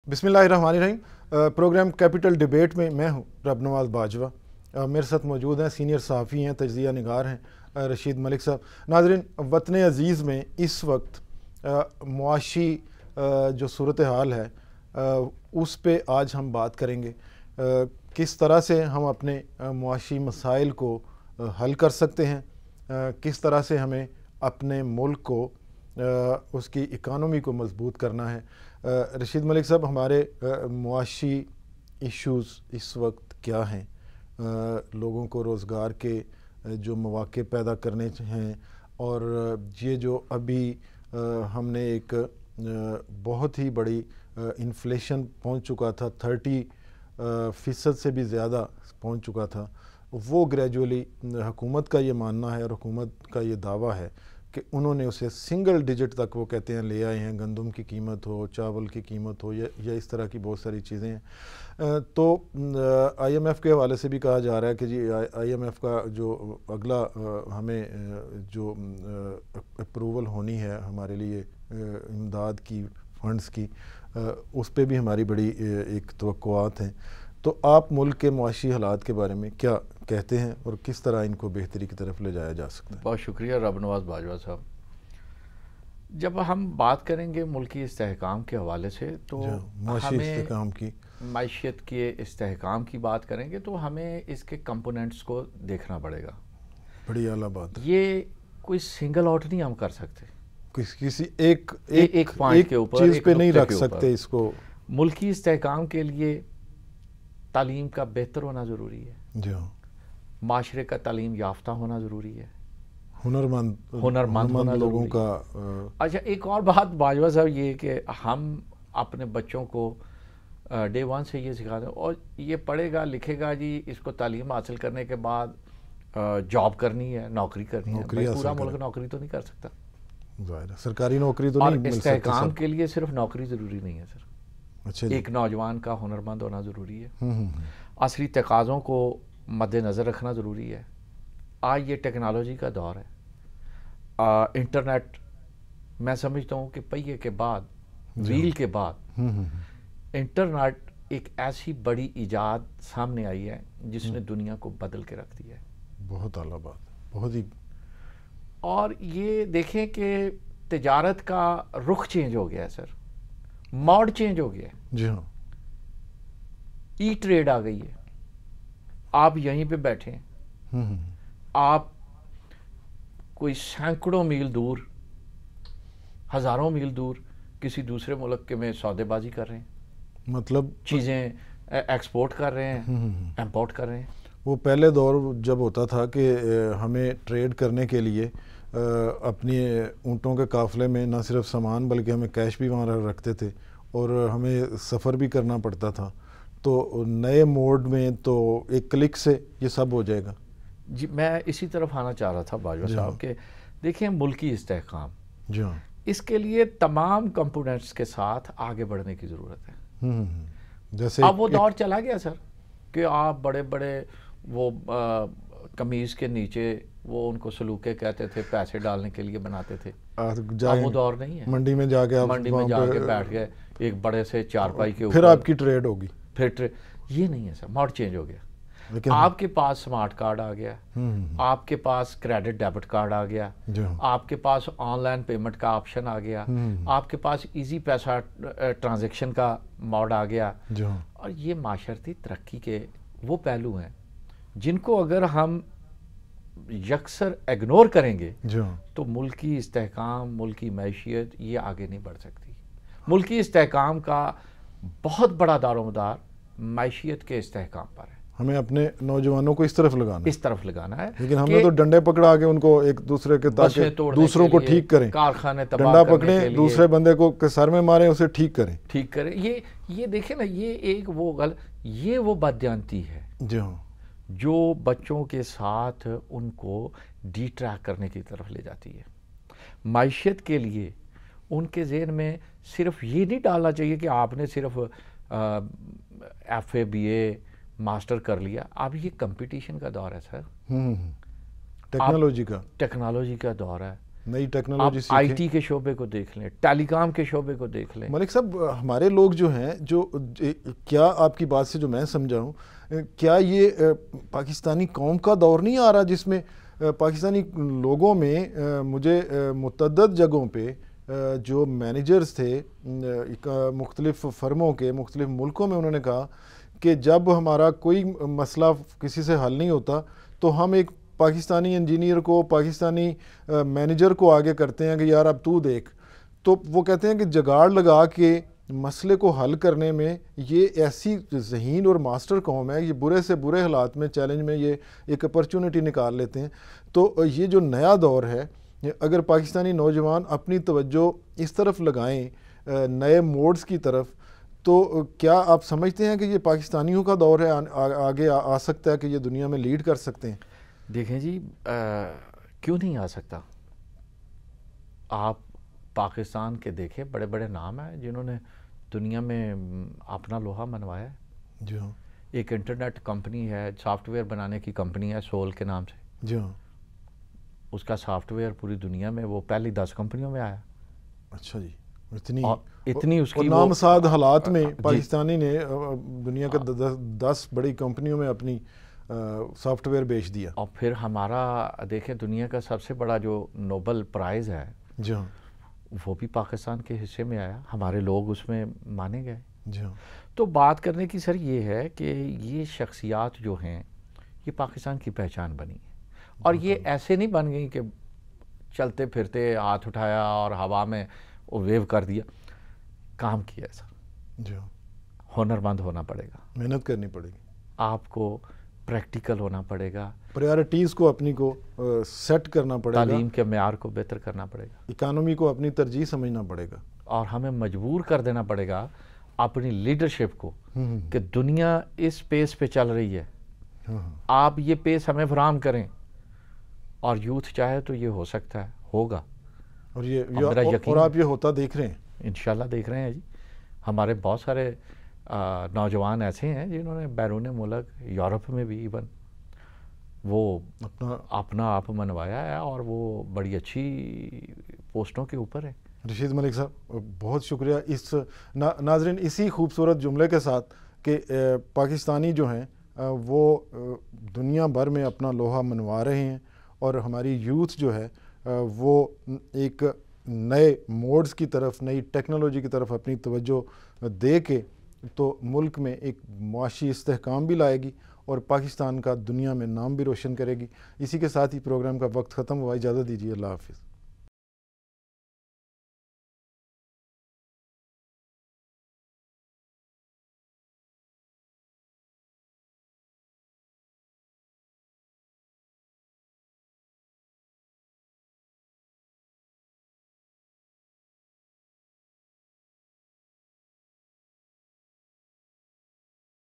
بسم اللہ الرحمن الرحیم۔ پروگرام کیپٹل ڈیبیٹ میں میں ہوں رب نواز باجوہ، میرے ساتھ موجود ہیں سینئر صحافی ہیں، تجزیہ نگار ہیں رشید ملک صاحب۔ ناظرین، وطن عزیز میں اس وقت معاشی جو صورتحال ہے اس پہ آج ہم بات کریں گے، کس طرح سے ہم اپنے معاشی مسائل کو حل کر سکتے ہیں، کس طرح سے ہمیں اپنے ملک کو اس کی اکانومی کو مضبوط کرنا ہے۔ رشید ملک صاحب، ہمارے معاشی ایشوز اس وقت کیا ہیں؟ لوگوں کو روزگار کے جو مواقع پیدا کرنے ہیں، اور یہ جو ابھی ہم نے ایک بہت ہی بڑی انفلیشن پہنچ چکا تھا، 30% سے بھی زیادہ پہنچ چکا تھا، وہ گریجولی حکومت کا یہ ماننا ہے اور حکومت کا یہ دعویٰ ہے کہ انہوں نے اسے سنگل ڈیجٹ تک وہ کہتے ہیں لے آئے ہیں، گندم کی قیمت ہو، چاول کی قیمت ہو، یا اس طرح کی بہت ساری چیزیں ہیں۔ تو آئی ایم ایف کے حوالے سے بھی کہا جا رہا ہے کہ جی آئی ایم ایف کا جو اگلا ہمیں جو اپروول ہونی ہے ہمارے لیے امداد کی، فنڈز کی، اس پہ بھی ہماری بڑی ایک توقعات ہیں۔ تو آپ ملک کے معاشی حالات کے بارے میں کیا کہتے ہیں اور کس طرح ان کو بہتری کی طرف لے جایا جا سکتا ہے؟ بہت شکریہ رب نواز باجوہ صاحب۔ جب ہم بات کریں گے ملکی استحکام کے حوالے سے تو معاشی استحکام کی، معیشت کے استحکام کی بات کریں گے تو ہمیں اس کے کمپوننٹس کو دیکھنا پڑے گا۔ بڑی اعلیٰ بات۔ یہ کوئی سنگل آؤٹ نہیں ہم کر سکتے، کسی ایک پوائنٹ کے اوپر چیز پہ نہیں رکھ سکتے اس کو۔ ملکی استحکام کے لیے تعلیم کا بہتر ہونا ضروری ہے، جی ہاں، معاشرے کا تعلیم یافتہ ہونا ضروری ہے، ہنرمند ہونا لوگوں ضروری کا۔ اچھا، ایک اور بات باجوہ صاحب یہ کہ ہم اپنے بچوں کو ڈے ون سے یہ سکھاتے ہیں، اور یہ پڑھے گا لکھے گا جی، اس کو تعلیم حاصل کرنے کے بعد جاب کرنی ہے، نوکری کرنی ہے۔ پورا ملک نوکری تو نہیں کر سکتا، ظاہر ہے سرکاری نوکری تو نہیں مل سکتی۔ استحکام کے لیے صرف نوکری ضروری نہیں ہے سر، اچھا، ایک نوجوان کا ہنرمند ہونا ضروری ہے، عصری تقاضوں کو مد نظر رکھنا ضروری ہے۔ آج یہ ٹیکنالوجی کا دور ہے، انٹرنیٹ میں سمجھتا ہوں کہ پہیے کے بعد، ویل کے بعد انٹرنیٹ ایک ایسی بڑی ایجاد سامنے آئی ہے جس نے دنیا کو بدل کے رکھ دیا ہے۔ بہت اعلیٰ بات، بہت ہی۔ اور یہ دیکھیں کہ تجارت کا رخ چینج ہو گیا ہے سر، موڈ چینج ہو گیا ہے۔ جی ہاں، ای ٹریڈ آ گئی ہے، آپ یہیں پہ بیٹھے ہیں، آپ کوئی سینکڑوں میل دور، ہزاروں میل دور کسی دوسرے ملک میں سودے بازی کر رہے ہیں، مطلب چیزیں ایکسپورٹ کر رہے ہیں، امپورٹ کر رہے ہیں۔ وہ پہلے دور جب ہوتا تھا کہ ہمیں ٹریڈ کرنے کے لیے اپنی اونٹوں کے قافلے میں نہ صرف سامان بلکہ ہمیں کیش بھی وہاں رکھتے تھے، اور ہمیں سفر بھی کرنا پڑتا تھا۔ تو نئے موڈ میں تو ایک کلک سے یہ سب ہو جائے گا۔ جی، میں اسی طرف آنا چاہ رہا تھا باجوہ صاحب کہ دیکھیں ملکی استحکام، جی ہاں، اس کے لیے تمام کمپوننٹس کے ساتھ آگے بڑھنے کی ضرورت ہے۔ جیسے اب وہ دور چلا گیا سر کہ آپ بڑے بڑے وہ قمیض کے نیچے وہ ان کو سلوکے کہتے تھے، پیسے ڈالنے کے لیے بناتے تھے۔ اب وہ دور نہیں ہے، منڈی میں جا کے بیٹھ گئے ایک بڑے سے چارپائی کے اوپر، پھر آپ کی ٹریڈ ہوگی، یہ نہیں ہے سر، موڈ چینج ہو گیا۔ آپ کے پاس سمارٹ کارڈ آ گیا، آپ کے پاس کریڈٹ ڈیبٹ کارڈ آ گیا، آپ کے پاس آن لائن پیمنٹ کا آپشن آ گیا، آپ کے پاس ایزی پیسہ ٹرانزیکشن کا موڈ آ گیا۔ اور یہ معاشرتی ترقی کے وہ پہلو ہیں جن کو اگر ہم یکسر اگنور کریں گے تو ملکی استحکام، ملکی معیشت یہ آگے نہیں بڑھ سکتی۔ ملکی استحکام کا بہت بڑا دار و مدار معیشت کے استحکام پر ہے۔ ہمیں اپنے نوجوانوں کو اس طرف لگانا ہے، لیکن ہم نے تو ڈنڈے پکڑا کے ان کو ایک دوسرے کے، تاکہ دوسروں کو ٹھیک کریں، کارخانے ڈنڈا پکڑیں، دوسرے بندے کو سر میں ماریں، اسے ٹھیک کریں۔ یہ دیکھیں نا، یہ ایک وہ بددیانتی ہے جی ہاں، جو بچوں کے ساتھ ان کو ڈی ٹریک کرنے کی طرف لے جاتی ہے۔ معیشت کے لیے ان کے ذہن میں صرف یہ نہیں ڈالنا چاہیے کہ آپ نے صرف F A B A master کر لیا۔ اب یہ کمپٹیشن کا دور ہے سر، ٹیکنالوجی کا دور ہے۔ نئی ٹیکنالوجی سیکھیں. آئی ٹی کے شعبے کو دیکھ لیں, ٹیلی کام کے شعبے کو دیکھ لیں. ملک صاحب ہمارے لوگ جو ہیں جو کیا آپ کی بات سے جو میں سمجھا ہوں, کیا یہ پاکستانی قوم کا دور نہیں آ رہا جس میں پاکستانی لوگوں میں مجھے متعدد جگہوں پہ جو مینیجرز تھے مختلف فرموں کے مختلف ملکوں میں, انہوں نے کہا کہ جب ہمارا کوئی مسئلہ کسی سے حل نہیں ہوتا تو ہم ایک پاکستانی انجینئر کو, پاکستانی مینیجر کو آگے کرتے ہیں کہ یار اب تو دیکھ. تو وہ کہتے ہیں کہ جگاڑ لگا کے مسئلے کو حل کرنے میں یہ ایسی ذہین اور ماسٹر قوم ہے, یہ برے سے برے حالات میں چیلنج میں یہ ایک اپرچونٹی نکال لیتے ہیں. تو یہ جو نیا دور ہے, اگر پاکستانی نوجوان اپنی توجہ اس طرف لگائیں نئے موڈز کی طرف, تو کیا آپ سمجھتے ہیں کہ یہ پاکستانیوں کا دور ہے, آگے آ سکتا ہے کہ یہ دنیا میں لیڈ کر سکتے ہیں؟ دیکھیں جی, کیوں نہیں آ سکتا. آپ پاکستان کے دیکھیں, بڑے بڑے نام ہیں جنہوں نے دنیا میں اپنا لوہا منوایا ہے. جی ہاں. ایک انٹرنیٹ کمپنی ہے, سافٹ ویئر بنانے کی کمپنی ہے سول کے نام سے. جی ہاں. اس کا سافٹ ویئر پوری دنیا میں وہ پہلی 10 کمپنیوں میں آیا. اچھا جی. اتنی اس کی نامساد حالات میں پاکستانی نے دنیا کے 10 بڑی کمپنیوں میں اپنی سافٹ ویئر بیچ دیا. اور پھر ہمارا دیکھیں دنیا کا سب سے بڑا جو نوبل پرائز ہے, جی ہاں, وہ بھی پاکستان کے حصے میں آیا. ہمارے لوگ اس میں مانے گئے. جی ہاں. تو بات کرنے کی سر یہ ہے کہ یہ شخصیات جو ہیں یہ پاکستان کی پہچان بنی ہے, اور یہ ایسے نہیں بن گئی کہ چلتے پھرتے ہاتھ اٹھایا اور ہوا میں ویو کر دیا. کام کیا ہے سر. جی ہاں. ہنرمند ہونا پڑے گا, محنت کرنی پڑے گی, آپ کو پریکٹیکل ہونا پڑے گا, پریارٹیز کو اپنی کو سیٹ کرنا پڑے گا, تعلیم کے معیار کو بہتر کرنا پڑے گا, اکانومی کو اپنی ترجیح سمجھنا پڑے گا, اور ہمیں مجبور کر دینا پڑے گا اپنی لیڈرشپ کو کہ دنیا اس پیس پہ چل رہی ہے, آپ یہ پیس ہمیں فراہم کریں. اور یوتھ چاہے تو یہ ہو سکتا ہے, ہوگا, اور آپ یہ ہوتا دیکھ رہے ہیں. انشاءاللہ دیکھ رہے ہیں جی. ہمارے بہت سارے نوجوان ایسے ہیں جنہوں نے بیرون ملک, یورپ میں بھی ایون وہ اپنا آپ منوایا ہے, اور وہ بڑی اچھی پوسٹوں کے اوپر ہے. رشید ملک صاحب بہت شکریہ. اس ناظرین اسی خوبصورت جملے کے ساتھ کہ پاکستانی جو ہیں وہ دنیا بھر میں اپنا لوہا منوا رہے ہیں, اور ہماری یوتھ جو ہے وہ ایک نئے موڈز کی طرف, نئی ٹیکنالوجی کی طرف اپنی توجہ دے کے تو ملک میں ایک معاشی استحکام بھی لائے گی اور پاکستان کا دنیا میں نام بھی روشن کرے گی. اسی کے ساتھ ہی پروگرام کا وقت ختم ہوا. اجازت دیجیے. اللہ حافظ.